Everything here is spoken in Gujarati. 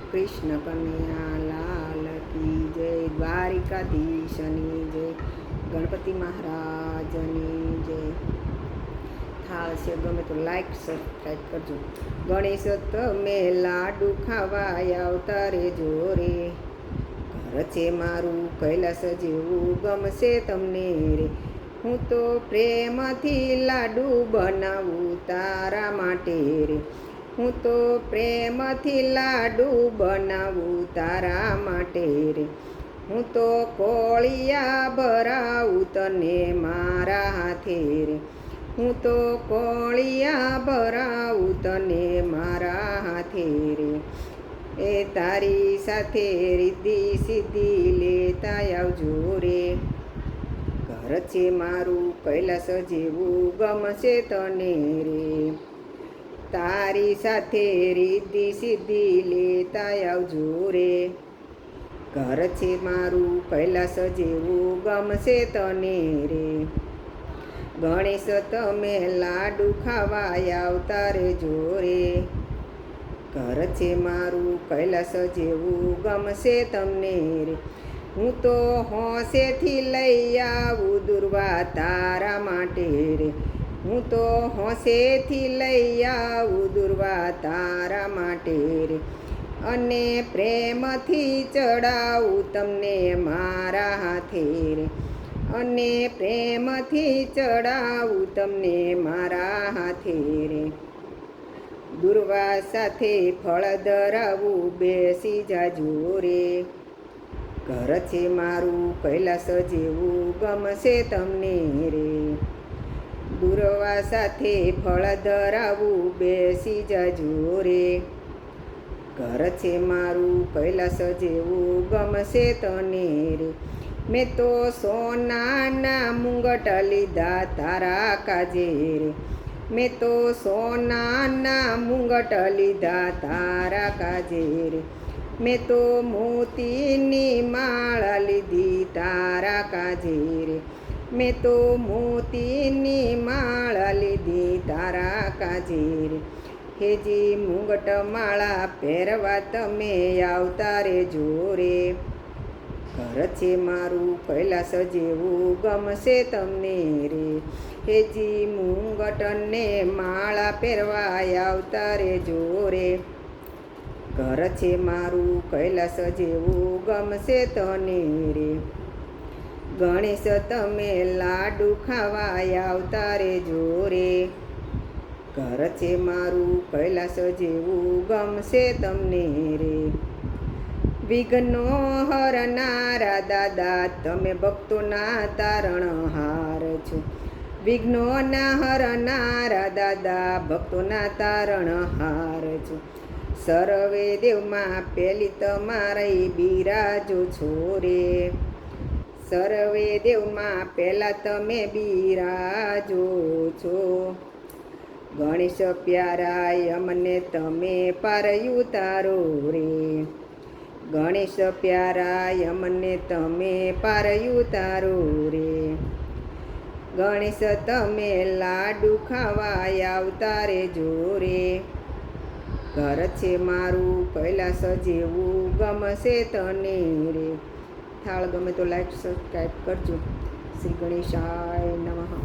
કૃષ્ણ કનૈયા લાલ કી જય, દ્વારિકાધીશની જય, ગણપતિ મહારાજની જય. થાળ છે ગમે તો લાઈક સબસ્ક્રાઈબ કરજો. ગણેશ તમે લાડુ ખાવા આવતા રેજો રે, ઘર છે મારું કૈલાસ જેવું ગમશે તમને રે. હું તો પ્રેમથી લાડુ બનાવું તારા માટે રે, હું તો પ્રેમથી લાડુ બનાવું તારા માટે રે. હું તો કોળિયા ભરાવું તને મારા હાથે રે, હું તો કોળિયા ભરાવું તને મારા હાથે રે. એ તારી સાથે રિદ્ધિ સિદ્ધિ લેતા આવજો રે, ઘર છે મારું કૈલાસ જેવું ગમશે તને રે. તારી સાથે રિદ્ધિ સિદ્ધિ લેતા આવજો રે, ઘર છે મારું કૈલાસ જેવું ગમશે તને રે. ગણેશ તમે લાડુ ખાવા આવતા રેજો રે, ઘર છે મારું કૈલાસ જેવું ગમશે તમને રે. હું તો હોંશેથી લઈ આવું દુર્વા તારા માટે રે, હું તો હોંશેથી લઈ આવું દુર્વા તારા માટે રે. અને પ્રેમથી ચડાવું તમને મારા હાથે રે, અને પ્રેમથી ચડાવું તમને મારા હાથે રે. દુર્વા સાથે ફળ ધરાવું બેસી જાજો રે, ઘર છે મારું કૈલાસ જેવું ગમશે તમને રે. દુર્વા સાથે ફળ ધરાવું બેસી જાજો રે, ઘર છે મારું કૈલાસ જેવું ગમશે તને રે. મેં તો સોનાના મુંગટ લીધા તારા કાજે રે, મેં તો સોનાના મુંગટ લીધા તારા કાજે રે. મેં તો મોતીની માળા લીધી તારા કાજે રે, મેં તો મોતીની માળા લીધી તારા કાજે રે. હેજી મુંગટ માળા પહેરવા તમે આવતા રેજો રે, ઘર છે મારું કૈલાસ જેવું ગમશે તમને રે. હેજી મુંગટને માળા પહેરવા આવતા રેજો રે, ઘર છે મારું કૈલાસ જેવું ગમશે તને રે. ગણેશ તમે લાડુ ખાવા આવતા રેજો રે, ઘર છે મારું કૈલાસ જેવું ગમશે તમને રે. વિઘ્નો હરનારા દાદા તમે ભક્તોના તારણહાર છો, વિઘ્નોના હરનારા દાદા ભક્તોના તારણહાર છો. સર્વે દેવમાં પેલી તમારી બિરાજો છો રે, સર્વે દેવમાં પહેલાં તમે બિરાજો છો. ગણેશ પ્યારા અમને તમે પાર ઉતારો રે, ગણેશ પ્યારા અમને તમે પાર ઉતારો રે. ગણેશ તમે લાડુ ખાવા આવતા રેજો રે, ઘર છે મારું કૈલાસ જેવું ગમશે તને રે. થાળ ગમે તો લાઈક સબસ્ક્રાઈબ કરજો. શ્રી ગણેશાય નમઃ.